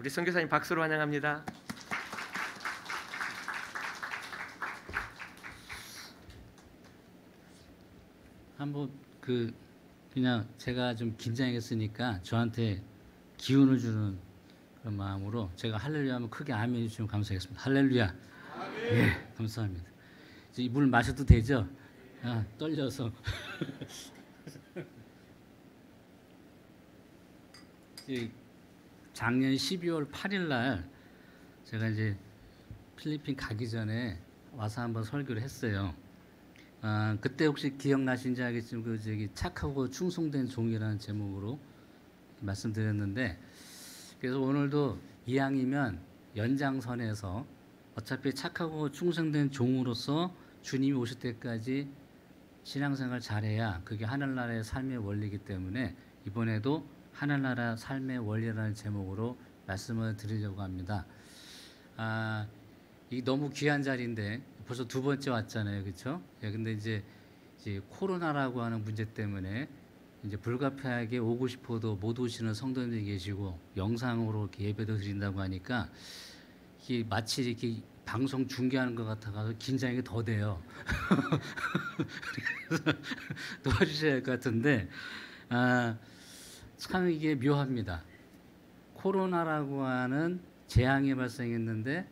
우리 선교사님 박수로 환영합니다. 한번 그냥 제가 좀 긴장했으니까 저한테 기운을 주는 그런 마음으로 제가 할렐루야 하면 크게 아멘 해주시면 감사하겠습니다. 할렐루야. 예, 감사합니다. 이제 이 물 마셔도 되죠? 아, 떨려서. 작년 12월 8일 날 제가 이제 필리핀 가기 전에 와서 한번 설교를 했어요. 그때 혹시 기억나신지 알겠지만 착하고 충성된 종이라는 제목으로 말씀드렸는데, 그래서 오늘도 이왕이면 연장선에서 어차피 착하고 충성된 종으로서 주님이 오실 때까지 신앙생활 잘해야 그게 하늘나라의 삶의 원리이기 때문에 이번에도 하늘나라 삶의 원리라는 제목으로 말씀을 드리려고 합니다. 이 너무 귀한 자리인데 벌써 두 번째 왔잖아요, 그렇죠? 예, 근데 이제 코로나라고 하는 문제 때문에 이제 불가피하게 오고 싶어도 못 오시는 성도님들이 계시고 영상으로 이렇게 예배도 드린다고 하니까 이게 마치 이렇게 방송 중계하는 것 같아서 긴장이 더 돼요. 그래서 도와주셔야 할 것 같은데, 참 이게 묘합니다. 코로나라고 하는 재앙이 발생했는데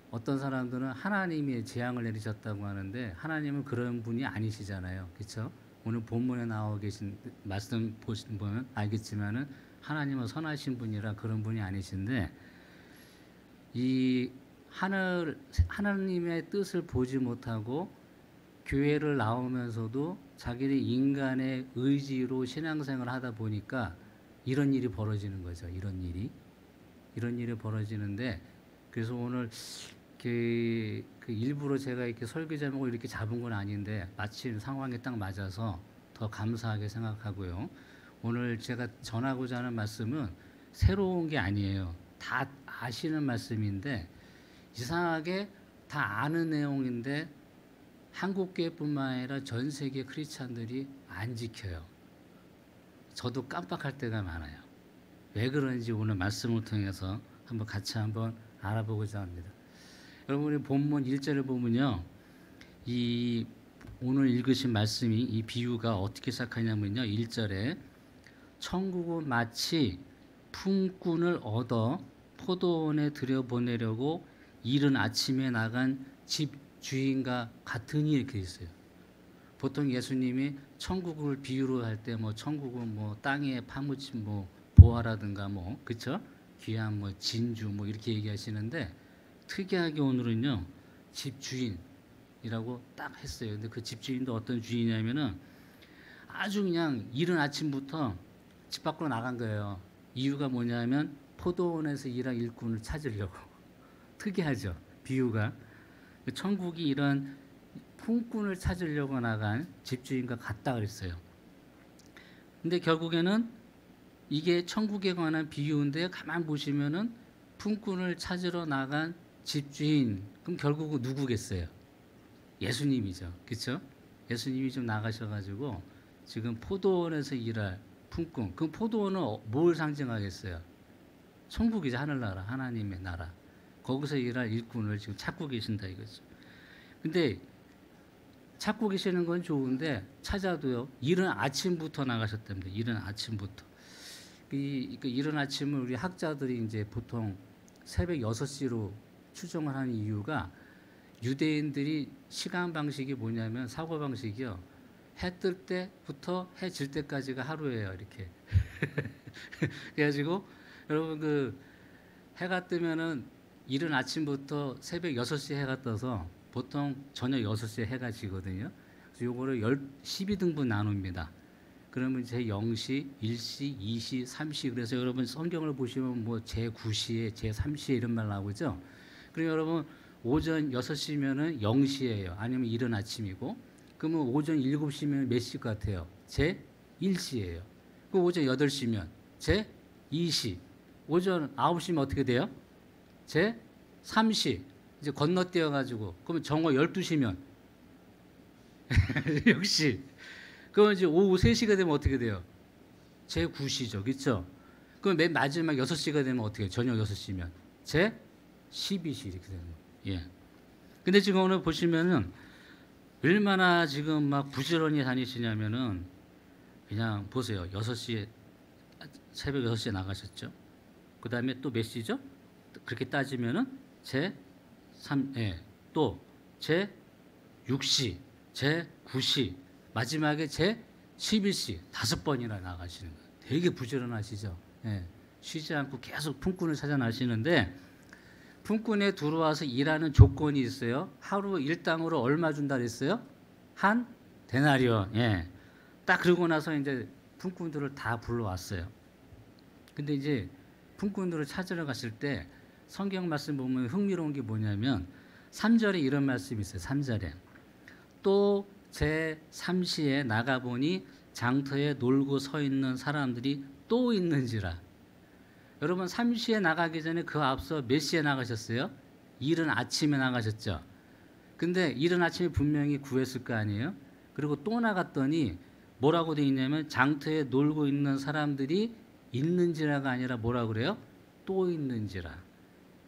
어떤 사람들은 하나님이 재앙을 내리셨다고 하는데 하나님은 그런 분이 아니시잖아요, 그렇죠? 오늘 본문에 나와 계신 말씀 보신 분은 알겠지만은 하나님은 선하신 분이라 그런 분이 아니신데, 이 하나님의 뜻을 보지 못하고 교회를 나오면서도 자기네 인간의 의지로 신앙생활을 하다 보니까 이런 일이 벌어지는 거죠. 이런 일이 벌어지는데, 그래서 오늘 그 일부러 제가 이렇게 설교 제목을 이렇게 잡은 건 아닌데 마침 상황에 딱 맞아서 더 감사하게 생각하고요. 오늘 제가 전하고자 하는 말씀은 새로운 게 아니에요. 다 아시는 말씀인데 이상하게 다 아는 내용인데 한국교회뿐만 아니라 전 세계 크리스찬들이 안 지켜요. 저도 깜빡할 때가 많아요. 왜 그런지 오늘 말씀을 통해서 같이 알아보고자 합니다. 여러분이 본문 1절을 보면요, 이 오늘 읽으신 말씀이 이 비유가 어떻게 시작하냐면요, 1절에 천국은 마치 품꾼을 얻어 포도원에 들여보내려고 이른 아침에 나간 집 주인과 같으니 이렇게 있어요. 보통 예수님이 천국을 비유로 할 때 천국은 땅에 파묻힌 보화라든가 그쵸? 귀한 진주 이렇게 얘기하시는데, 특이하게 오늘은요 집주인이라고 딱 했어요. 근데 그 집주인도 어떤 주인이냐면은 아주 그냥 이른 아침부터 집 밖으로 나간 거예요. 이유가 뭐냐면 포도원에서 일할 일꾼을 찾으려고. 특이하죠, 비유가. 천국이 이런 품꾼을 찾으려고 나간 집주인과 같다 그랬어요. 근데 결국에는 이게 천국에 관한 비유인데 가만 보시면은 품꾼을 찾으러 나간 집주인, 그럼 결국은 누구겠어요? 예수님이죠, 그렇죠? 예수님이 좀 나가셔가지고 지금 포도원에서 일할 품꾼, 그럼 포도원은 뭘 상징하겠어요? 천국이죠, 하늘나라, 하나님의 나라. 거기서 일할 일꾼을 지금 찾고 계신다 이거죠. 근데 찾고 계시는 건 좋은데 찾아도요, 이른 아침부터 나가셨답니다. 이른 아침부터. 이른 아침을 우리 학자들이 이제 보통 새벽 6시로 추정을 하는 이유가, 유대인들이 시간 방식이 뭐냐면 사고 방식이요, 해 뜰 때부터 해 질 때까지가 하루예요, 이렇게. 그래가지고 여러분 해가 뜨면은 이른 아침부터 새벽 6시에 해가 떠서 보통 저녁 6시에 해가 지거든요. 그래서 요거를 12등분 나눕니다. 그러면 제0시, 1시, 2시, 3시, 그래서 여러분 성경을 보시면 제9시에, 제3시에 이런 말 나오죠. 그럼 여러분 오전 6시면은 0시예요. 아니면 이른 아침이고, 그러면 오전 7시면 몇 시 같아요? 제1시예요. 그 오전 8시면 제2시, 오전 9시면 어떻게 돼요? 제3시. 이제 건너뛰어 가지고 그러면 정오 12시면 역시 그러면 이제 오후 3시가 되면 어떻게 돼요? 제9시죠, 그렇죠? 그럼 맨 마지막 6시가 되면 어떻게 해요? 저녁 6시면 제 12시 이렇게 되는 거예요. 예. 근데 지금 오늘 보시면은 얼마나 지금 막 부지런히 다니시냐면은 그냥 보세요. 6시에 새벽 6시에 나가셨죠. 그 다음에 또 몇 시죠? 그렇게 따지면은 제 3, 예. 또 제 6시, 제 9시, 마지막에 제 11시 5번이나 나가시는 거예요. 되게 부지런하시죠. 예. 쉬지 않고 계속 품꾼을 찾아 나시는데 품꾼에 들어와서 일하는 조건이 있어요. 하루 일당으로 얼마 준다 그랬어요? 한 데나리온. 예. 딱 그러고 나서 이제 품꾼들을 다 불러왔어요. 근데 이제 품꾼들을 찾으러 갔을 때 성경 말씀 보면 흥미로운 게 뭐냐면 3절에 이런 말씀이 있어요. 3절에 또 제 3시에 나가보니 장터에 놀고 서 있는 사람들이 또 있는지라. 여러분 3시에 나가기 전에 그 앞서 몇 시에 나가셨어요? 이른 아침에 나가셨죠. 근데 이른 아침에 분명히 구했을 거 아니에요. 그리고 또 나갔더니 뭐라고 돼 있냐면 장터에 놀고 있는 사람들이 있는지라가 아니라 뭐라고 그래요? 또 있는지라.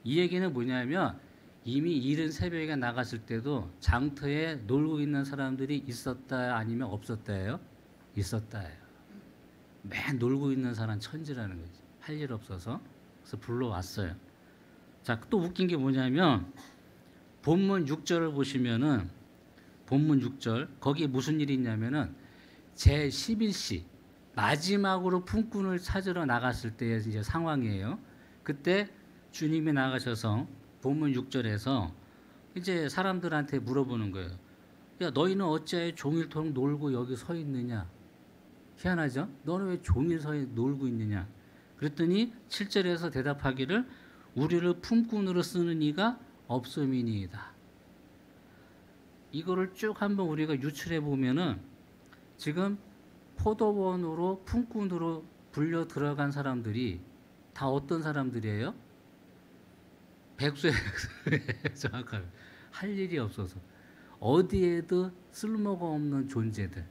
이 얘기는 뭐냐면 이미 이른 새벽에 나갔을 때도 장터에 놀고 있는 사람들이 있었다 아니면 없었다예요? 있었다예요. 맨 놀고 있는 사람 천지라는 거죠. 할 일 없어서. 그래서 불러왔어요. 자, 또 웃긴 게 뭐냐면 본문 6절을 보시면은 본문 6절 거기에 무슨 일이 있냐면은 제 11시 마지막으로 품꾼을 찾으러 나갔을 때의 이제 상황이에요. 그때 주님이 나가셔서 본문 6절에서 이제 사람들한테 물어보는 거예요. 야, 너희는 어찌하여 종일토록 놀고 여기 서 있느냐? 희한하죠? 너는 왜 종일 서 놀고 있느냐? 그랬더니 7절에서 대답하기를 우리를 품꾼으로 쓰는 이가 없음이니이다. 이거를 쭉 한번 우리가 유출해 보면은 지금 포도원으로 품꾼으로 불려 들어간 사람들이 다 어떤 사람들이에요? 백수예요. 정확하게. 할 일이 없어서 어디에도 쓸모가 없는 존재들,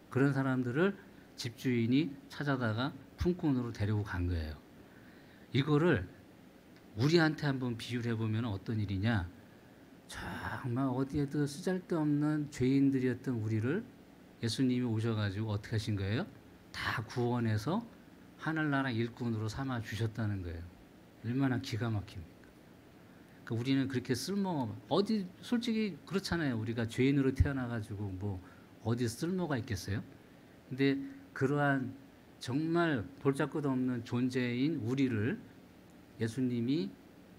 그런 사람들을 집주인이 찾아다가 품꾼으로 데리고 간 거예요. 이거를 우리한테 한번 비유를 해보면 어떤 일이냐. 정말 어디에도 쓰잘데없는 죄인들이었던 우리를 예수님이 오셔가지고 어떻게 하신 거예요? 다 구원해서 하늘나라 일꾼으로 삼아 주셨다는 거예요. 얼마나 기가 막힙니까? 그러니까 우리는 그렇게 어디 솔직히 그렇잖아요. 우리가 죄인으로 태어나가지고 뭐 어디 쓸모가 있겠어요? 근데 그러한 정말 볼짝것도 없는 존재인 우리를 예수님이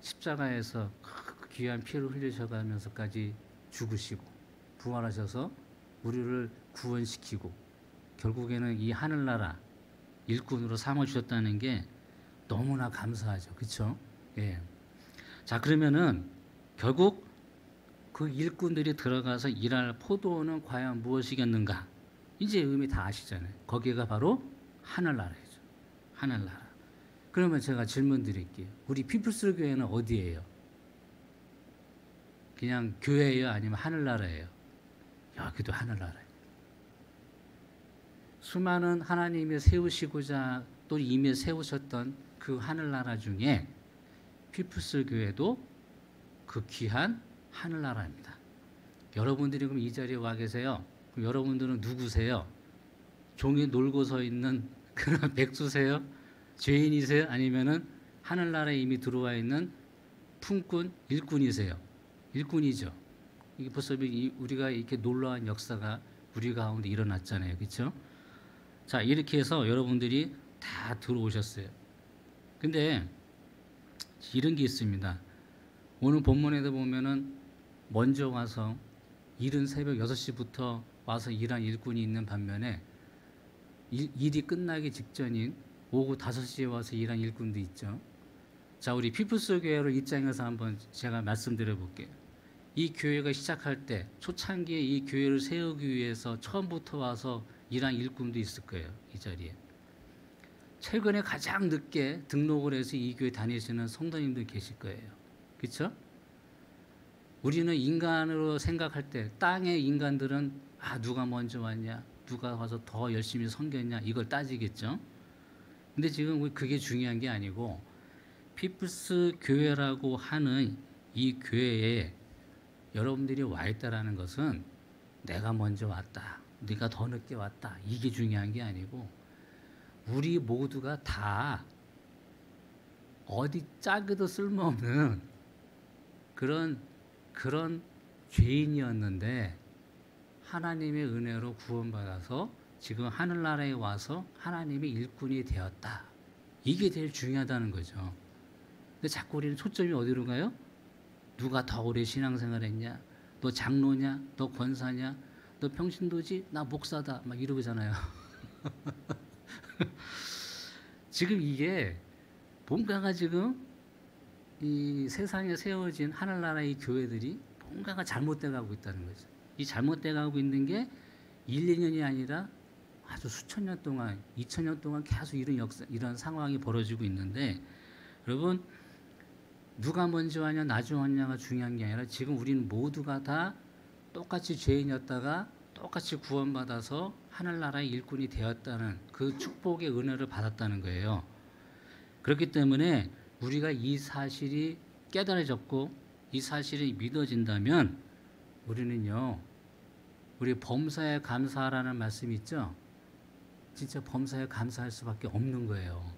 십자가에서 그 귀한 피를 흘리셔가면서까지 죽으시고 부활하셔서 우리를 구원시키고 결국에는 이 하늘나라 일꾼으로 삼아주셨다는 게 너무나 감사하죠. 그렇죠? 예. 자, 그러면은 결국 그 일꾼들이 들어가서 일할 포도원은 과연 무엇이겠는가? 이제 의미 다 아시잖아요. 거기가 바로 하늘나라죠. 하늘나라. 그러면 제가 질문 드릴게요. 우리 피플스 교회는 어디예요? 그냥 교회예요? 아니면 하늘나라예요? 여기도 하늘나라예요. 수많은 하나님이 세우시고자 또 이미 세우셨던 그 하늘나라 중에 피플스 교회도 그 귀한 하늘나라입니다. 여러분들이 그럼 이 자리에 와 계세요. 그럼 여러분들은 누구세요? 종이 놀고 서 있는 그런 백수세요? 죄인이세요? 아니면은 하늘나라에 이미 들어와 있는 품꾼, 일꾼이세요? 일꾼이죠. 이게 벌써 우리가 이렇게 놀라운 역사가 우리 가운데 일어났잖아요. 그렇죠? 자, 이렇게 해서 여러분들이 다 들어오셨어요. 근데 이런 게 있습니다. 오늘 본문에도 보면은 먼저 와서 이른 새벽 6시부터 와서 일한 일꾼이 있는 반면에 일이 끝나기 직전인 오후 5시에 와서 일한 일꾼도 있죠. 자, 우리 피플스 교회를 입장해서 한번 제가 말씀드려 볼게요. 이 교회가 시작할 때 초창기에 이 교회를 세우기 위해서 처음부터 와서 일한 일꾼도 있을 거예요. 이 자리에. 최근에 가장 늦게 등록을 해서 이 교회 다니시는 성도님들 계실 거예요. 그렇죠? 우리는 인간으로 생각할 때 땅의 인간들은 누가 먼저 왔냐, 누가 와서 더 열심히 섬겼냐 이걸 따지겠죠. 근데 지금 그게 중요한 게 아니고 피플스 교회라고 하는 이 교회에 여러분들이 와 있다라는 것은 내가 먼저 왔다, 네가 더 늦게 왔다, 이게 중요한 게 아니고 우리 모두가 다 어디 짝에도 쓸모없는 그런 죄인이었는데 하나님의 은혜로 구원받아서 지금 하늘나라에 와서 하나님의 일꾼이 되었다. 이게 제일 중요하다는 거죠. 근데 자꾸 우리는 초점이 어디로 가요? 누가 더 오래 신앙생활 했냐? 너 장로냐? 너 권사냐? 너 평신도지? 나 목사다. 막 이러잖아요. 지금 이게 뭔가가 지금 이 세상에 세워진 하늘나라의 교회들이 뭔가가 잘못돼 가고 있다는 거죠. 이 잘못돼 가고 있는 게 1, 2년이 아니라 아주 수천 년 동안, 2000년 동안 계속 이런 상황이 벌어지고 있는데 여러분 누가 먼저 왔냐 나중 왔냐가 중요한 게 아니라 지금 우리는 모두가 다 똑같이 죄인이었다가 똑같이 구원받아서 하늘나라의 일꾼이 되었다는 그 축복의 은혜를 받았다는 거예요. 그렇기 때문에 우리가 이 사실이 깨달아졌고 이 사실이 믿어진다면 우리는요, 우리 범사에 감사하라는 말씀이 있죠. 진짜 범사에 감사할 수밖에 없는 거예요.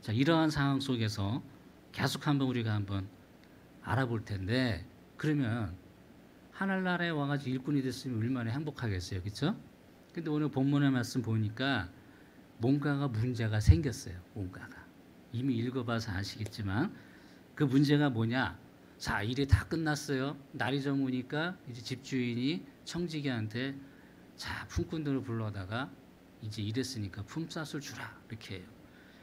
자, 이러한 상황 속에서 계속 우리가 한번 알아볼 텐데, 그러면 하늘나라에 와가지고 일꾼이 됐으면 얼마나 행복하겠어요, 그렇죠? 근데 오늘 본문의 말씀 보니까 뭔가가 문제가 생겼어요. 뭔가가 이미 읽어봐서 아시겠지만 그 문제가 뭐냐? 자, 일이 다 끝났어요. 날이 저무니까 이제 집주인이 청지기한테 자, 품꾼들을 불러다가 이제 일했으니까 품삯을 주라 이렇게 해요.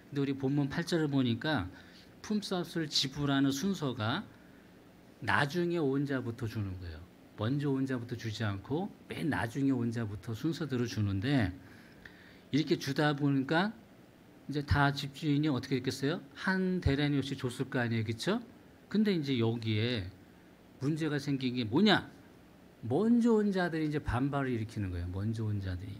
근데 우리 본문 8절을 보니까 품삯을 지불하는 순서가 나중에 온 자부터 주는 거예요. 먼저 온 자부터 주지 않고 맨 나중에 온 자부터 순서대로 주는데 이렇게 주다 보니까 이제 다 집주인이 어떻게 됐겠어요? 한 데나리온씩 줬을 거 아니에요, 그렇죠? 근데 이제 여기에 문제가 생긴 게 뭐냐? 먼저 온 자들이 이제 반발을 일으키는 거예요. 먼저 온 자들이.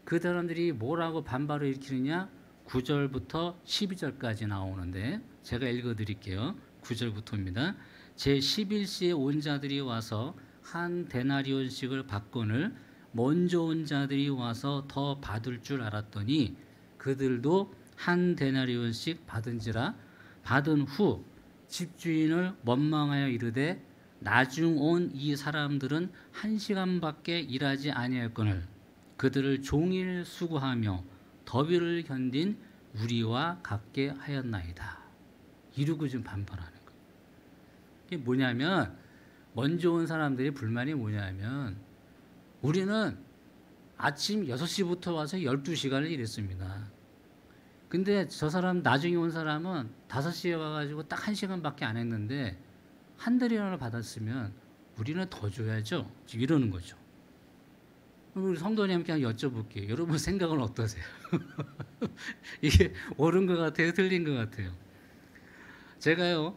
그 사람들이 뭐라고 반발을 일으키느냐? 9절부터 12절까지 나오는데 제가 읽어드릴게요. 9절부터입니다. 제11시에 온 자들이 와서 한 데나리온씩을 받거늘 먼저 온 자들이 와서 더 받을 줄 알았더니 그들도 한 데나리온씩 받은지라 받은 후 집주인을 원망하여 이르되 나중 온 이 사람들은 1시간밖에 일하지 아니하였거늘 그들을 종일 수고하며 더위를 견딘 우리와 같게 하였나이다. 이러고 좀 반발하는 거예요. 이게 뭐냐면 먼저 온 사람들의 불만이 뭐냐면 우리는 아침 6시부터 와서 12시간을 일했습니다. 근데 저 사람 나중에 온 사람은 5시에 와가지고 딱 1시간밖에 안 했는데 한 달이라도 받았으면 우리는 더 줘야죠. 이러는 거죠. 우리 성도님께 한번 여쭤볼게요. 여러분 생각은 어떠세요? 이게 옳은 것 같아요? 틀린 것 같아요? 제가요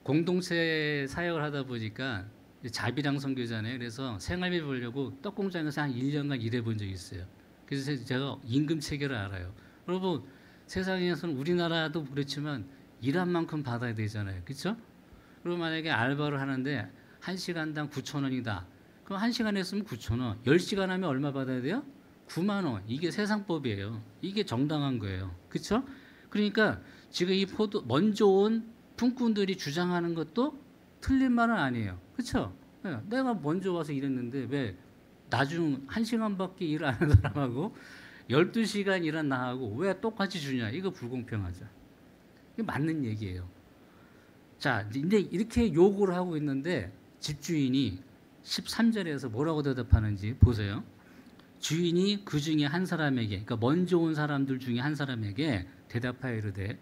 공동체 사역을 하다 보니까 자비랑 선교잖아요. 그래서 생활비 벌려고 떡공장에서 한 1년간 일해본 적이 있어요. 그래서 제가 임금 체계를 알아요. 여러분 세상에서는 우리나라도 그렇지만 일한 만큼 받아야 되잖아요. 그렇죠? 그리고 만약에 알바를 하는데 1시간당 9,000원이다. 그럼 1시간 했으면 9,000원. 10시간 하면 얼마 받아야 돼요? 9만 원. 이게 세상법이에요. 이게 정당한 거예요. 그렇죠? 그러니까 지금 이 먼저 온 품꾼들이 주장하는 것도 틀린 말은 아니에요. 그렇죠? 내가 먼저 와서 일했는데 왜 나중 1시간밖에 일 안 하는 사람하고 12시간 일한 나하고 왜 똑같이 주냐? 이거 불공평하죠. 이게 맞는 얘기예요. 자, 근데 이렇게 요구를 하고 있는데 집주인이 13절에서 뭐라고 대답하는지 보세요. 주인이 그 중에 한 사람에게, 그러니까 먼저 온 사람들 중에 한 사람에게 대답하여 이르되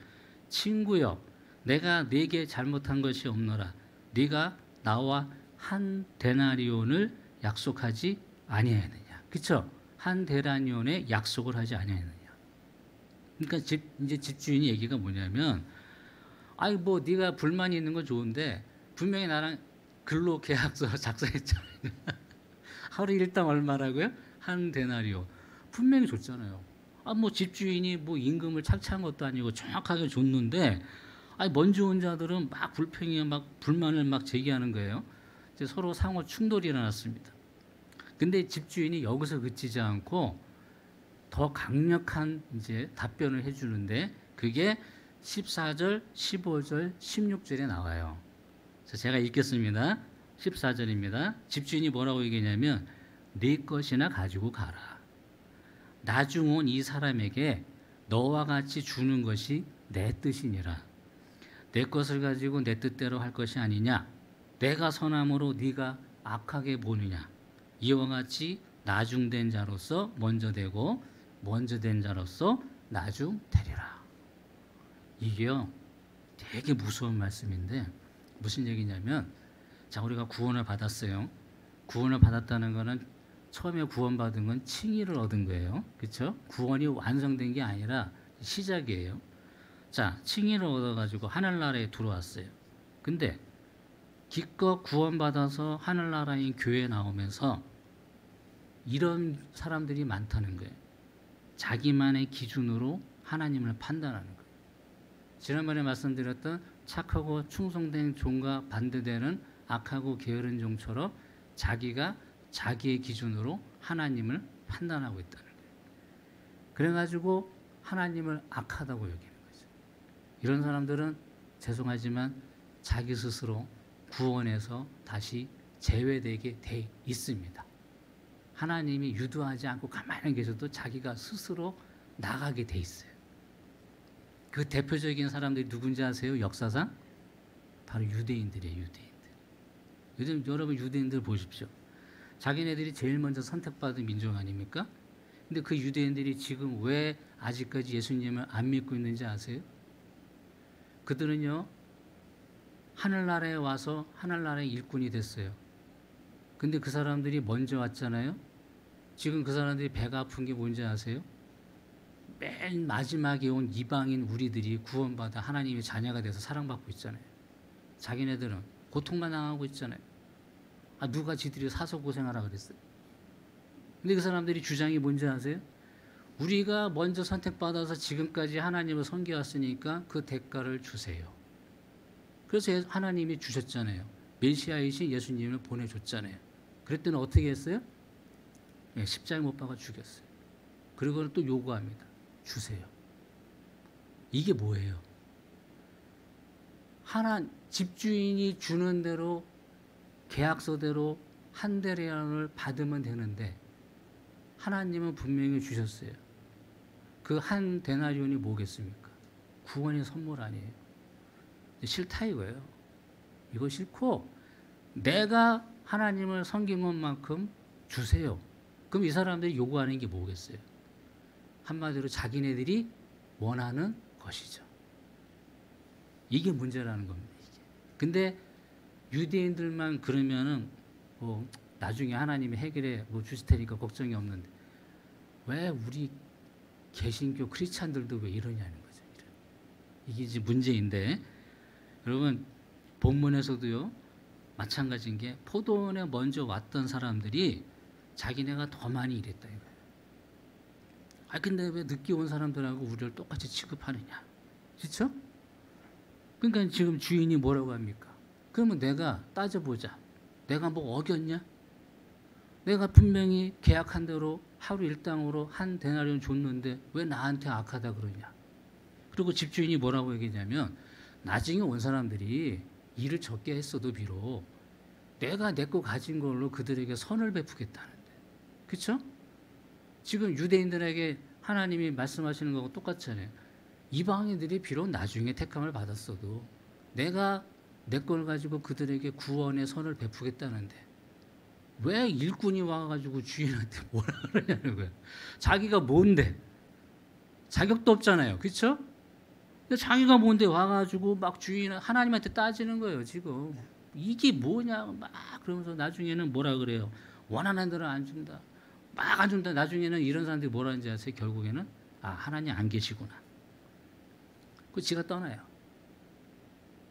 친구여, 내가 네게 잘못한 것이 없노라. 네가 나와 한 데나리온을 약속하지 아니하였느냐. 그렇죠? 한 데나리온에 약속을 하지 아니하였느냐. 그러니까 이제 집주인이 얘기가 뭐냐면, 아이 뭐 네가 불만이 있는 건 좋은데 분명히 나랑 근로 계약서 작성했잖아요. 하루 일당 얼마라고요? 한 데나리온. 분명히 줬잖아요. 뭐 집주인이 뭐 임금을 착취한 것도 아니고 정확하게 줬는데, 먼저 온 자들은 막 불평이 막 불만을 막 제기하는 거예요. 이제 서로 상호 충돌이 일어났습니다. 근데 집주인이 여기서 그치지 않고 더 강력한 이제 답변을 해주는데, 그게 14절, 15절, 16절에 나와요. 제가 읽겠습니다. 14절입니다. 집주인이 뭐라고 얘기하냐면, 네 것이나 가지고 가라. 나중 온 이 사람에게 너와 같이 주는 것이 내 뜻이니라. 내 것을 가지고 내 뜻대로 할 것이 아니냐. 내가 선함으로 네가 악하게 보느냐. 이와 같이 나중된 자로서 먼저 되고 먼저 된 자로서 나중 되리라. 이게요 되게 무서운 말씀인데, 무슨 얘기냐면, 자, 우리가 구원을 받았어요. 구원을 받았다는 거는 처음에 구원받은 건 칭의를 얻은 거예요. 그렇죠? 구원이 완성된 게 아니라 시작이에요. 자, 칭의를 얻어가지고 하늘나라에 들어왔어요. 근데 기껏 구원받아서 하늘나라인 교회에 나오면서 이런 사람들이 많다는 거예요. 자기만의 기준으로 하나님을 판단하는 거예요. 지난번에 말씀드렸던 착하고 충성된 종과 반대되는 악하고 게으른 종처럼 자기가 자기의 기준으로 하나님을 판단하고 있다는 거예요. 그래가지고 하나님을 악하다고 여기는 거죠. 이런 사람들은 죄송하지만 자기 스스로 구원에서 다시 제외되게 돼 있습니다. 하나님이 유도하지 않고 가만히 계셔도 자기가 스스로 나가게 돼 있어요. 그 대표적인 사람들이 누군지 아세요? 역사상? 바로 유대인들이에요. 유대인들. 요즘 여러분 유대인들 보십시오. 자기네들이 제일 먼저 선택받은 민족 아닙니까? 근데 그 유대인들이 지금 왜 아직까지 예수님을 안 믿고 있는지 아세요? 그들은요, 하늘나라에 와서 하늘나라의 일꾼이 됐어요. 근데 그 사람들이 먼저 왔잖아요. 지금 그 사람들이 배가 아픈 게 뭔지 아세요? 맨 마지막에 온 이방인 우리들이 구원받아 하나님의 자녀가 돼서 사랑받고 있잖아요. 자기네들은 고통만 당하고 있잖아요. 누가 지들이 사서 고생하라 그랬어요. 근데 그 사람들이 주장이 뭔지 아세요? 우리가 먼저 선택받아서 지금까지 하나님을 섬겨왔으니까 그 대가를 주세요. 그래서 하나님이 주셨잖아요. 메시아이신 예수님을 보내줬잖아요. 그랬더니 어떻게 했어요? 십자가에 못 박아 죽였어요. 그리고 또 요구합니다. 주세요. 이게 뭐예요? 집주인이 주는 대로 계약서대로 한 데나리온을 받으면 되는데, 하나님은 분명히 주셨어요. 그 한 데나리온이 뭐겠습니까? 구원의 선물 아니에요. 싫다 이거예요. 이거 싫고 내가 하나님을 섬긴 것만큼 주세요. 그럼 이 사람들이 요구하는 게 뭐겠어요? 한마디로 자기네들이 원하는 것이죠. 이게 문제라는 겁니다. 이게. 근데 유대인들만 그러면은 나중에 하나님이 해결해 주실 테니까 걱정이 없는데, 왜 우리 개신교 크리스찬들도 왜 이러냐는 거죠. 이게 이제 문제인데, 여러분 본문에서도요 마찬가지인 게, 포도원에 먼저 왔던 사람들이 자기네가 더 많이 일했다 이거예요. 근데 왜 늦게 온 사람들하고 우리를 똑같이 취급하느냐, 그렇죠? 그러니까 지금 주인이 뭐라고 합니까? 그러면 내가 따져보자. 내가 뭐 어겼냐? 내가 분명히 계약한 대로 하루 일당으로 한 데나리온 줬는데 왜 나한테 악하다 그러냐? 그리고 집주인이 뭐라고 얘기했냐면, 나중에 온 사람들이 일을 적게 했어도 비록 내가 내 거 가진 걸로 그들에게 선을 베푸겠다는데, 그렇죠? 지금 유대인들에게 하나님이 말씀하시는 거하고 똑같잖아요. 이방인들이 비록 나중에 택함을 받았어도 내가 내 걸 가지고 그들에게 구원의 선을 베푸겠다는데, 왜 일꾼이 와가지고 주인한테 뭐라 그러냐는 거예요. 자기가 뭔데? 자격도 없잖아요. 그렇죠? 자기가 뭔데 와가지고 막 주인 하나님한테 따지는 거예요. 지금 이게 뭐냐 막 그러면서 나중에는 뭐라 그래요? 원하는 대로 안 준다. 막 안 준다. 나중에는 이런 사람들이 뭐라는지 아세요? 결국에는 하나님 안 계시구나. 그 지가 떠나요.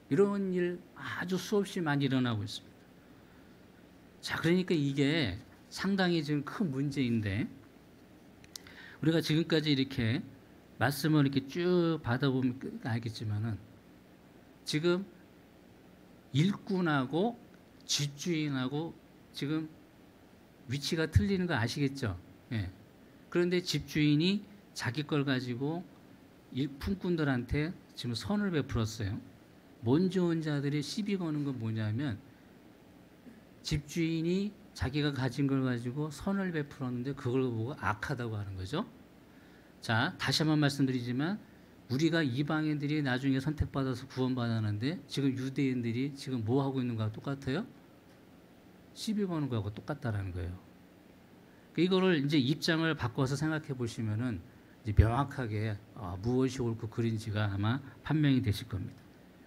이런 일 아주 수없이 많이 일어나고 있습니다. 자, 그러니까 이게 상당히 지금 큰 문제인데, 우리가 지금까지 이렇게 말씀을 이렇게 쭉 받아보면 알겠지만은 지금 일꾼하고 집주인하고 지금 위치가 틀리는 거 아시겠죠? 예. 그런데 집주인이 자기 걸 가지고 품꾼들한테 지금 선을 베풀었어요. 몸 좋은 자들이 시비 거는 건 뭐냐면 집주인이 자기가 가진 걸 가지고 선을 베풀었는데 그걸 보고 악하다고 하는 거죠. 자, 다시 한번 말씀드리지만 우리가 이방인들이 나중에 선택받아서 구원받았는데 지금 유대인들이 지금 뭐 하고 있는 거하고 똑같아요? 시비 거는 거하고 똑같다라는 거예요. 이거를 이제 입장을 바꿔서 생각해 보시면은 이제 명확하게 무엇이 옳고 그른지가 아마 판명이 되실 겁니다.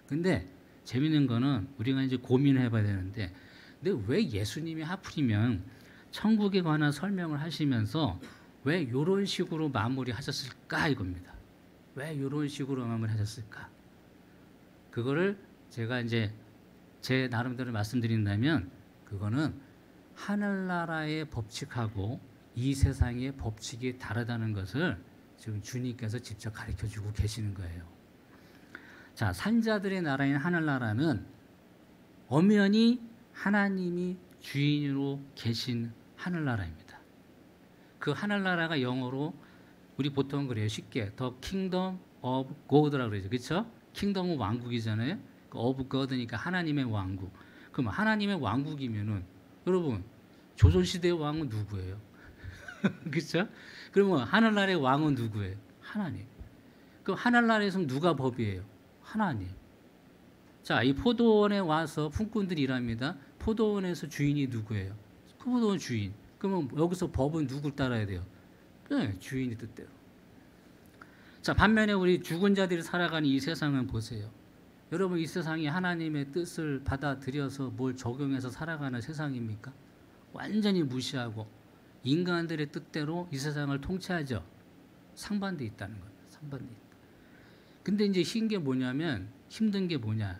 근데 재밌는 거는 우리가 이제 고민해 봐야 되는데 근데 왜 예수님이 하필이면 천국에 관한 설명을 하시면서 왜 이런 식으로 마무리하셨을까 이겁니다. 왜 이런 식으로 마무리하셨을까? 그거를 제가 이제 제 나름대로 말씀드린다면 그거는 하늘나라의 법칙하고 이 세상의 법칙이 다르다는 것을 지금 주님께서 직접 가르쳐주고 계시는 거예요. 자, 산자들의 나라인 하늘나라는 엄연히 하나님이 주인으로 계신 하늘나라입니다. 그 하늘나라가 영어로 우리 보통 그래요. 쉽게 The Kingdom of God라고 그러죠. 그렇죠? 킹덤은 왕국이잖아요. of God니까 하나님의 왕국. 그럼 하나님의 왕국이면은 여러분 조선시대의 왕은 누구예요? 그렇죠? 그러면 하늘나라의 왕은 누구예요? 하나님. 그럼 하늘나라에서 누가 법이에요? 하나님. 자, 이 포도원에 와서 품꾼들이 일합니다. 포도원에서 주인이 누구예요? 그 포도원 주인. 그러면 여기서 법은 누굴 따라야 돼요? 네, 주인의 뜻대로. 자, 반면에 우리 죽은 자들이 살아가는 이 세상은 보세요. 여러분 이 세상이 하나님의 뜻을 받아들여서 뭘 적용해서 살아가는 세상입니까? 완전히 무시하고 인간들의 뜻대로 이 세상을 통치하죠. 상반돼 있다는 거예요. 상반돼 있다. 근데 이제 힘든 게 뭐냐?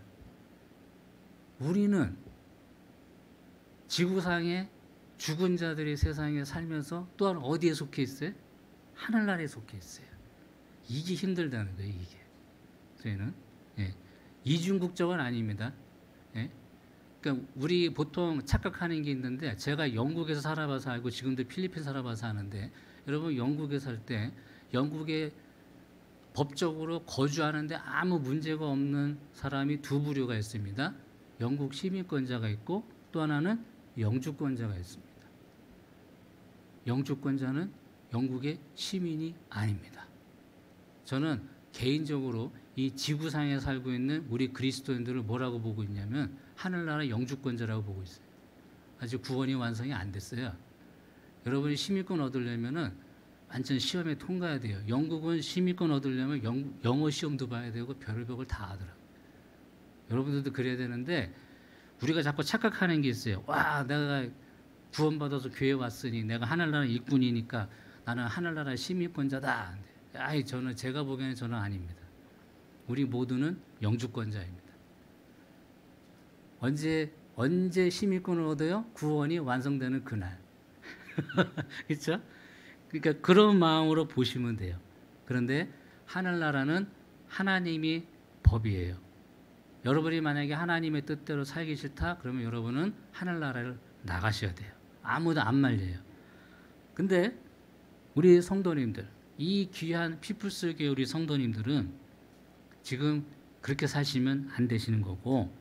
우리는 지구상에 죽은 자들의 세상에 살면서 또한 어디에 속해 있어요? 하늘나라에 속해 있어요. 이게 힘들다는 거예요. 이게 저희는 이중국적은 아닙니다. 예? 그러니까 우리 보통 착각하는 게 있는데 제가 영국에서 살아봐서 알고 지금도 필리핀 살아봐서 아는데 여러분 영국에 살 때 영국에 법적으로 거주하는데 아무 문제가 없는 사람이 두 부류가 있습니다. 영국 시민권자가 있고 또 하나는 영주권자가 있습니다. 영주권자는 영국의 시민이 아닙니다. 저는 개인적으로 이 지구상에 살고 있는 우리 그리스도인들을 뭐라고 보고 있냐면 하늘나라 영주권자라고 보고 있어요. 아직 구원이 완성이 안 됐어요. 여러분이 시민권 얻으려면은 완전 시험에 통과해야 돼요. 영국은 시민권 얻으려면 영어 시험도 봐야 되고 별의별 다 하더라고요. 여러분들도 그래야 되는데 우리가 자꾸 착각하는 게 있어요. 와, 내가 구원받아서 교회 왔으니 내가 하늘나라 일꾼이니까 나는 하늘나라 시민권자다. 아이, 제가 보기에는 저는 아닙니다. 우리 모두는 영주권자입니다. 언제 시민권을 얻어요? 구원이 완성되는 그날. 그렇죠? 그러니까 그런 마음으로 보시면 돼요. 그런데 하늘나라는 하나님이 법이에요. 여러분이 만약에 하나님의 뜻대로 살기 싫다? 그러면 여러분은 하늘나라를 나가셔야 돼요. 아무도 안 말려요. 근데 우리 성도님들, 이 귀한 피플스 교회 우리 성도님들은 지금 그렇게 사시면 안 되시는 거고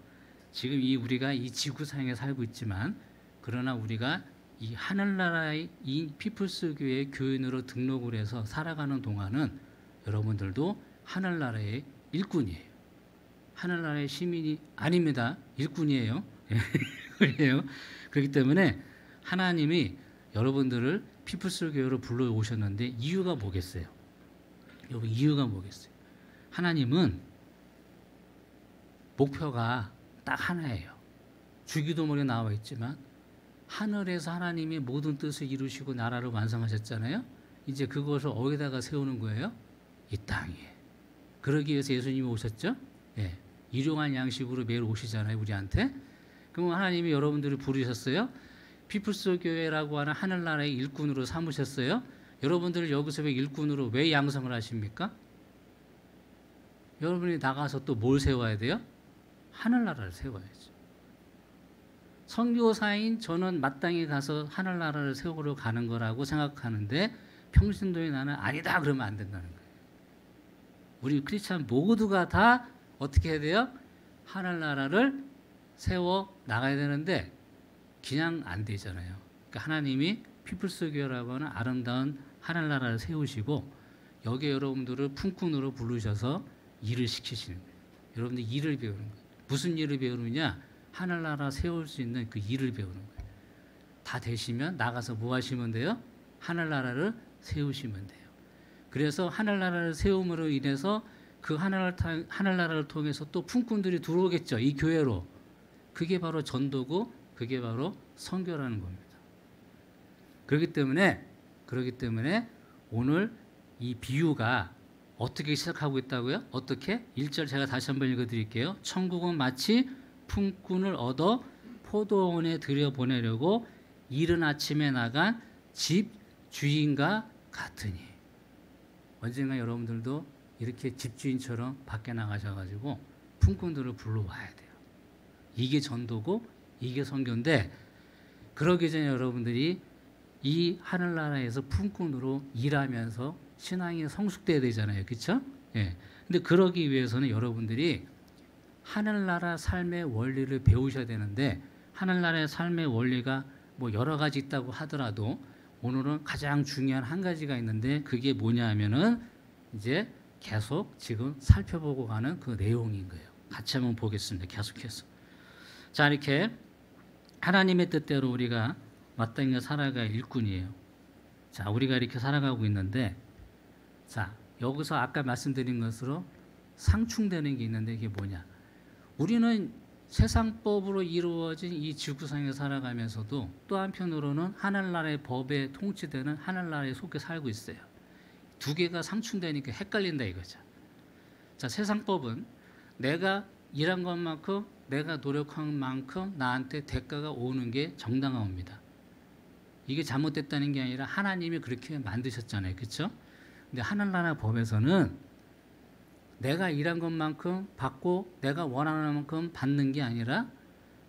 지금 우리가 이 지구상에 살고 있지만 그러나 우리가 이 하늘나라의 이 피플스 교회 교인으로 등록을 해서 살아가는 동안은 여러분들도 하늘나라의 일꾼이에요. 하늘나라의 시민이 아닙니다. 일꾼이에요. 그래요. 그렇기 때문에 하나님이 여러분들을 피플스 교회로 불러오셨는데 이유가 뭐겠어요? 여러분 이유가 뭐겠어요? 하나님은 목표가 딱 하나예요. 주기도문에 나와 있지만 하늘에서 하나님이 모든 뜻을 이루시고 나라를 완성하셨잖아요. 이제 그것을 어디다가 세우는 거예요? 이 땅에. 그러기 위해서 예수님이 오셨죠? 예. 일용할 양식으로 매일 오시잖아요, 우리한테. 그럼 하나님이 여러분들을 부르셨어요. 피플스 교회라고 하는 하늘나라의 일꾼으로 삼으셨어요. 여러분들 여기서 왜 일꾼으로 왜 양성을 하십니까? 여러분이 나가서 또 뭘 세워야 돼요? 하늘나라를 세워야죠. 선교사인 저는 마땅히 가서 하늘나라를 세우러 가는 거라고 생각하는데 평신도의 나는 아니다 그러면 안 된다는 거예요. 우리 크리스찬 모두가 다 어떻게 해야 돼요? 하늘나라를 세워 나가야 되는데 그냥 안 되잖아요. 그러니까 하나님이 피플스 교회라고 하는 아름다운 하늘나라를 세우시고 여기에 여러분들을 품꾼으로 부르셔서 일을 시키시는 거예요. 여러분들 일을 배우는 거예요. 무슨 일을 배우느냐? 하늘나라 세울 수 있는 그 일을 배우는 거예요. 다 되시면 나가서 뭐 하시면 돼요? 하늘나라를 세우시면 돼요. 그래서 하늘나라를 세움으로 인해서 그 하늘나라를 통해서 또 품꾼들이 들어오겠죠. 이 교회로. 그게 바로 전도고 그게 바로 선교라는 겁니다. 그렇기 때문에 오늘 이 비유가 어떻게 시작하고 있다고요? 어떻게? 1절 제가 다시 한번 읽어드릴게요. 천국은 마치 품꾼을 얻어 포도원에 들여보내려고 이른 아침에 나간 집 주인과 같으니. 언젠가 여러분들도 이렇게 집주인처럼 밖에 나가셔가지고 품꾼들을 불러와야 돼요. 이게 전도고 이게 선교인데 그러기 전에 여러분들이 이 하늘나라에서 품꾼으로 일하면서 신앙이 성숙돼야 되잖아요. 그렇죠? 예. 근데 그러기 위해서는 여러분들이 하늘나라 삶의 원리를 배우셔야 되는데 하늘나라의 삶의 원리가 뭐 여러 가지 있다고 하더라도 오늘은 가장 중요한 한 가지가 있는데 그게 뭐냐 하면은 이제 계속 지금 살펴보고 가는 그 내용인 거예요. 같이 한번 보겠습니다. 계속해서. 자, 이렇게 하나님의 뜻대로 우리가 마땅히 살아갈 일꾼이에요. 자, 우리가 이렇게 살아가고 있는데 자, 여기서 아까 말씀드린 것으로 상충되는 게 있는데 이게 뭐냐? 우리는 세상법으로 이루어진 이 지구상에 살아가면서도 또 한편으로는 하늘나라의 법에 통치되는 하늘나라에 속해 살고 있어요. 두 개가 상충되니까 헷갈린다 이거죠. 자, 세상법은 내가 일한 것만큼 내가 노력한 만큼 나한테 대가가 오는 게 정당합니다. 이게 잘못됐다는 게 아니라 하나님이 그렇게 만드셨잖아요. 그렇죠? 근데 하늘나라 법에서는 내가 일한 것만큼 받고 내가 원하는 만큼 받는 게 아니라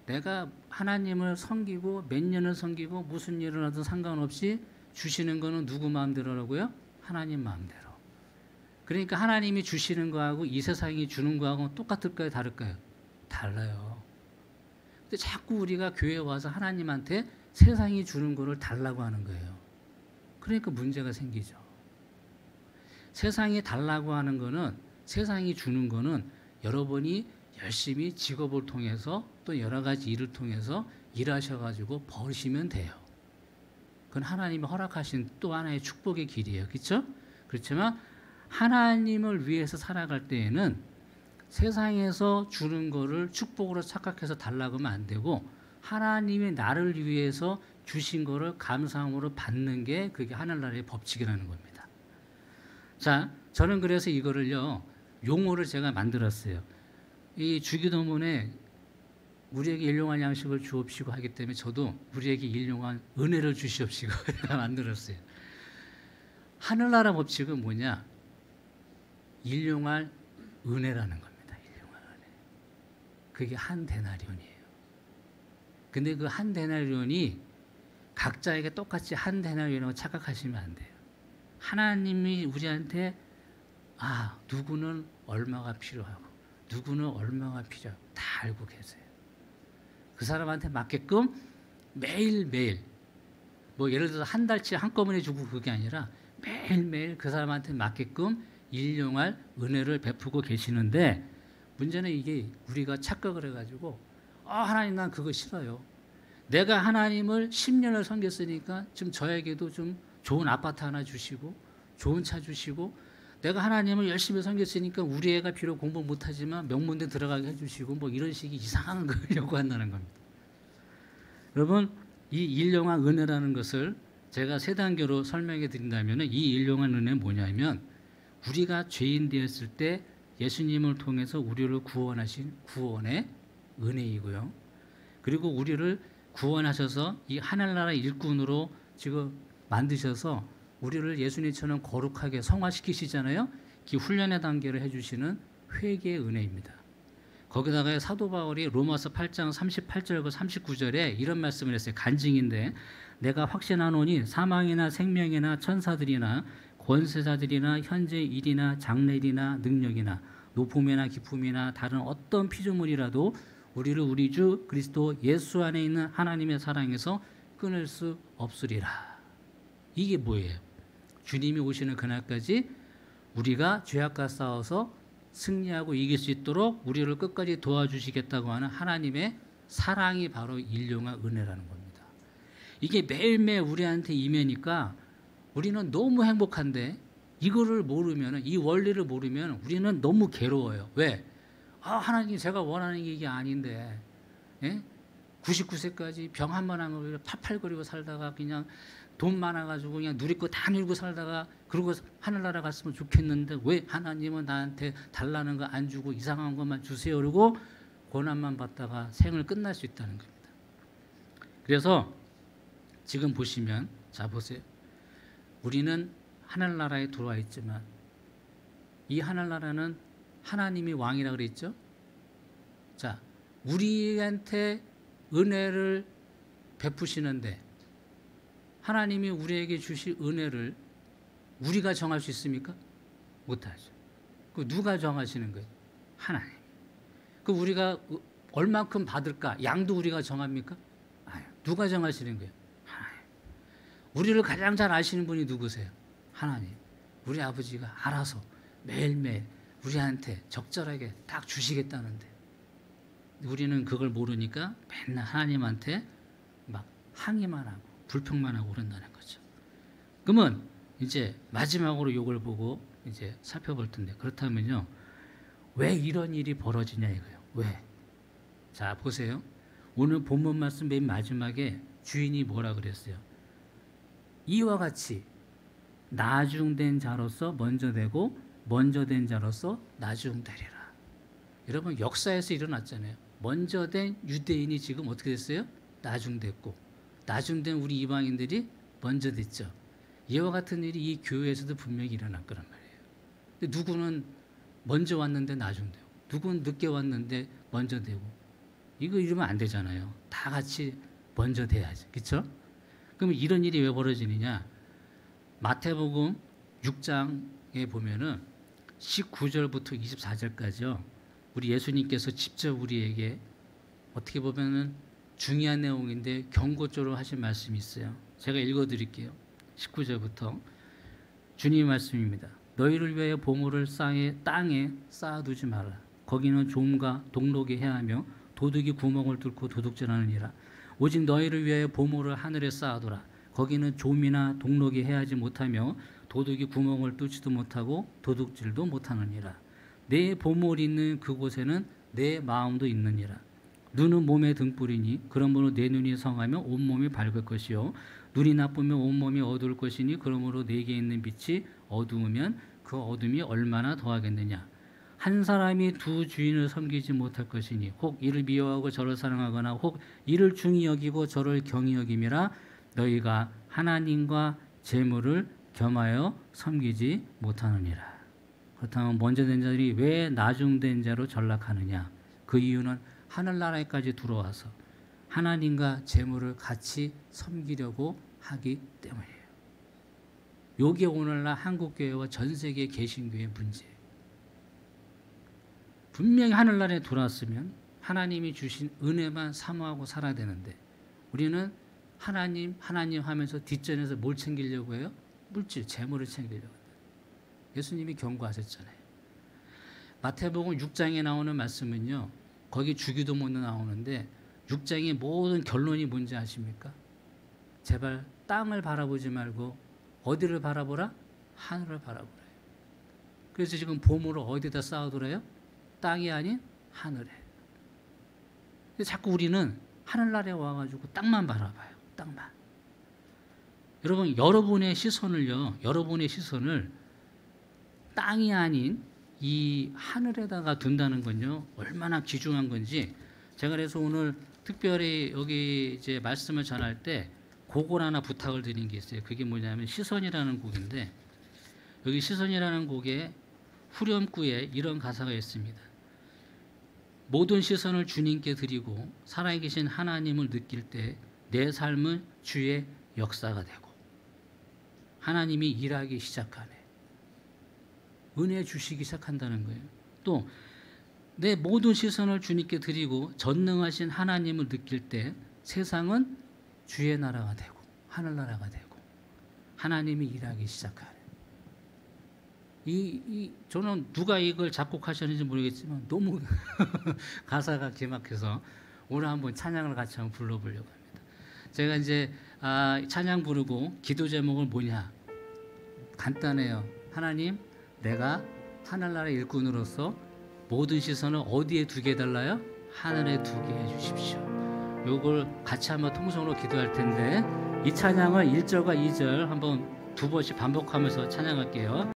내가 하나님을 섬기고 몇 년을 섬기고 무슨 일을 하든 상관없이 주시는 거는 누구 마음대로라고요? 하나님 마음대로. 그러니까 하나님이 주시는 거하고 이 세상이 주는 거하고 똑같을까요? 다를까요? 달라요. 근데 자꾸 우리가 교회에 와서 하나님한테 세상이 주는 거를 달라고 하는 거예요. 그러니까 문제가 생기죠. 세상이 달라고 하는 거는 세상이 주는 거는 여러분이 열심히 직업을 통해서 또 여러 가지 일을 통해서 일하셔가지고 버시면 돼요. 그건 하나님이 허락하신 또 하나의 축복의 길이에요. 그렇죠? 그렇지만 하나님을 위해서 살아갈 때에는 세상에서 주는 거를 축복으로 착각해서 달라고 하면 안 되고 하나님이 나를 위해서 주신 거를 감사함으로 받는 게 그게 하늘나라의 법칙이라는 겁니다. 자, 저는 그래서 이거를요 용어를 제가 만들었어요. 이 주기도문에 우리에게 일용할 양식을 주옵시고 하기 때문에 저도 우리에게 일용할 은혜를 주시옵시고 제가 만들었어요. 하늘나라 법칙은 뭐냐? 일용할 은혜라는 겁니다. 일용할 은혜. 그게 한 데나리온이에요. 근데 그 한 데나리온이 각자에게 똑같이 한 데나리온이라고 착각하시면 안 돼요. 하나님이 우리한테 누구는 얼마가 필요하고 누구는 얼마가 필요하고 다 알고 계세요. 그 사람한테 맞게끔 매일매일 뭐 예를 들어서 한 달치 한꺼번에 주고 그게 아니라 매일매일 그 사람한테 맞게끔 일용할 은혜를 베푸고 계시는데 문제는 이게 우리가 착각을 해가지고 하나님 난 그거 싫어요. 내가 하나님을 10년을 섬겼으니까 좀 저에게도 좀 좋은 아파트 하나 주시고 좋은 차 주시고 내가 하나님을 열심히 섬겼으니까 우리 애가 비록 공부 못하지만 명문대 들어가게 해주시고 뭐 이런 식의 이상한 걸 요구한다는 겁니다. 여러분 이 일용할 은혜라는 것을 제가 세 단계로 설명해 드린다면 이 일용할 은혜는 뭐냐면 우리가 죄인 되었을 때 예수님을 통해서 우리를 구원하신 구원의 은혜이고요. 그리고 우리를 구원하셔서 이 하늘나라 일꾼으로 지금 만드셔서 우리를 예수님처럼 거룩하게 성화시키시잖아요. 그 훈련의 단계를 해주시는 회개의 은혜입니다. 거기다가 사도 바울이 로마서 8장 38절과 39절에 이런 말씀을 했어요. 간증인데 내가 확신하노니 사망이나 생명이나 천사들이나 권세자들이나 현재 일이나 장래일이나 능력이나 높음이나 기쁨이나 다른 어떤 피조물이라도 우리를 우리 주 그리스도 예수 안에 있는 하나님의 사랑에서 끊을 수 없으리라. 이게 뭐예요? 주님이 오시는 그날까지 우리가 죄악과 싸워서 승리하고 이길 수 있도록 우리를 끝까지 도와주시겠다고 하는 하나님의 사랑이 바로 일용할 은혜라는 겁니다. 이게 매일매일 우리한테 임하니까 우리는 너무 행복한데 이거를 모르면, 이 원리를 모르면 우리는 너무 괴로워요. 왜? 하나님 제가 원하는 게 이게 아닌데, 예? 99세까지 병 한 번 안 걸리고 팔팔거리고 살다가 그냥 돈 많아가지고 그냥 누릴 거 다 누리고 살다가 그러고 하늘나라 갔으면 좋겠는데 왜 하나님은 나한테 달라는 거 안 주고 이상한 것만 주세요 그러고 고난만 받다가 생을 끝날 수 있다는 겁니다. 그래서 지금 보시면, 자 보세요. 우리는 하늘나라에 들어와 있지만 이 하늘나라는 하나님이 왕이라 그랬죠. 자, 우리한테 은혜를 베푸시는데 하나님이 우리에게 주실 은혜를 우리가 정할 수 있습니까? 못하죠. 그 누가 정하시는 거예요? 하나님. 그 우리가 얼만큼 받을까? 양도 우리가 정합니까? 아니요. 누가 정하시는 거예요? 하나님. 우리를 가장 잘 아시는 분이 누구세요? 하나님. 우리 아버지가 알아서 매일매일 우리한테 적절하게 딱 주시겠다는데 우리는 그걸 모르니까 맨날 하나님한테 막 항의만 하고 불평만 하고 그런다는 거죠. 그러면 이제 마지막으로 이걸 보고 이제 살펴볼 텐데, 그렇다면요, 왜 이런 일이 벌어지냐 이거예요. 왜? 자 보세요. 오늘 본문 말씀 맨 마지막에 주인이 뭐라 그랬어요? 이와 같이 나중된 자로서 먼저 되고 먼저 된 자로서 나중되리라. 여러분 역사에서 일어났잖아요. 먼저 된 유대인이 지금 어떻게 됐어요? 나중됐고 나중된 우리 이방인들이 먼저 됐죠. 이와 같은 일이 이 교회에서도 분명히 일어날 거란 말이에요. 근데 누구는 먼저 왔는데 나중되고 누구는 늦게 왔는데 먼저 되고 이거 이러면 안 되잖아요. 다 같이 먼저 돼야지. 그렇죠? 그러면 이런 일이 왜 벌어지느냐? 마태복음 6장에 보면은 19절부터 24절까지요. 우리 예수님께서 직접 우리에게 어떻게 보면은 중요한 내용인데 경고조로 하신 말씀이 있어요. 제가 읽어드릴게요. 19절부터 주님의 말씀입니다. 너희를 위하여 보물을 땅에 쌓아두지 말라. 거기는 좀과 동록이 해하며 도둑이 구멍을 뚫고 도둑질하느니라. 오직 너희를 위하여 보물을 하늘에 쌓아두라. 거기는 좀이나 동록이 해하지 못하며 도둑이 구멍을 뚫지도 못하고 도둑질도 못하느니라. 내 보물이 있는 그곳에는 내 마음도 있느니라. 눈은 몸의 등불이니 그러므로 내 눈이 성하면 온몸이 밝을 것이요 눈이 나쁘면 온몸이 어두울 것이니 그러므로 내게 있는 빛이 어두우면 그 어둠이 얼마나 더하겠느냐. 한 사람이 두 주인을 섬기지 못할 것이니 혹 이를 미워하고 저를 사랑하거나 혹 이를 중히 여기고 저를 경히 여김이라. 너희가 하나님과 재물을 겸하여 섬기지 못하느니라. 그렇다면 먼저 된 자들이 왜 나중된 자로 전락하느냐. 그 이유는 하늘나라에까지 들어와서 하나님과 재물을 같이 섬기려고 하기 때문이에요. 이게 오늘날 한국교회와 전세계 개신교의 문제예요. 분명히 하늘나라에 들어왔으면 하나님이 주신 은혜만 사모하고 살아야 되는데 우리는 하나님 하면서 뒷전에서 뭘 챙기려고 해요? 물질, 재물을 챙기려고 해요. 예수님이 경고하셨잖아요. 마태복음 6장에 나오는 말씀은요. 거기 주기도문도 나오는데 6장의 모든 결론이 뭔지 아십니까? 제발 땅을 바라보지 말고 어디를 바라보라? 하늘을 바라보라. 그래서 지금 보물을 어디다 쌓아두래요? 땅이 아닌 하늘에. 근데 자꾸 우리는 하늘나라에 와가지고 땅만 바라봐요. 땅만. 여러분 여러분의 시선을 땅이 아닌 이 하늘에다가 둔다는 건요 얼마나 귀중한 건지 제가 그래서 오늘 특별히 여기 이제 말씀을 전할 때 곡을 하나 부탁을 드린 게 있어요. 그게 뭐냐면 시선이라는 곡인데 여기 시선이라는 곡에 후렴구에 이런 가사가 있습니다. 모든 시선을 주님께 드리고 살아계신 하나님을 느낄 때 내 삶은 주의 역사가 되고 하나님이 일하기 시작하네. 은혜 주시기 시작한다는 거예요. 또 내 모든 시선을 주님께 드리고 전능하신 하나님을 느낄 때 세상은 주의 나라가 되고 하늘나라가 되고 하나님이 일하기 시작하네. 저는 누가 이걸 작곡하셨는지 모르겠지만 너무 가사가 기막혀서 오늘 한번 찬양을 같이 한번 불러보려고 합니다. 제가 이제 찬양 부르고 기도 제목은 뭐냐? 간단해요. 하나님, 내가 하늘나라 일꾼으로서 모든 시선을 어디에 두게 해달라요? 하늘에 두게 해주십시오. 요걸 같이 한번 통성으로 기도할 텐데 이 찬양을 1절과 2절 한번 두 번씩 반복하면서 찬양할게요.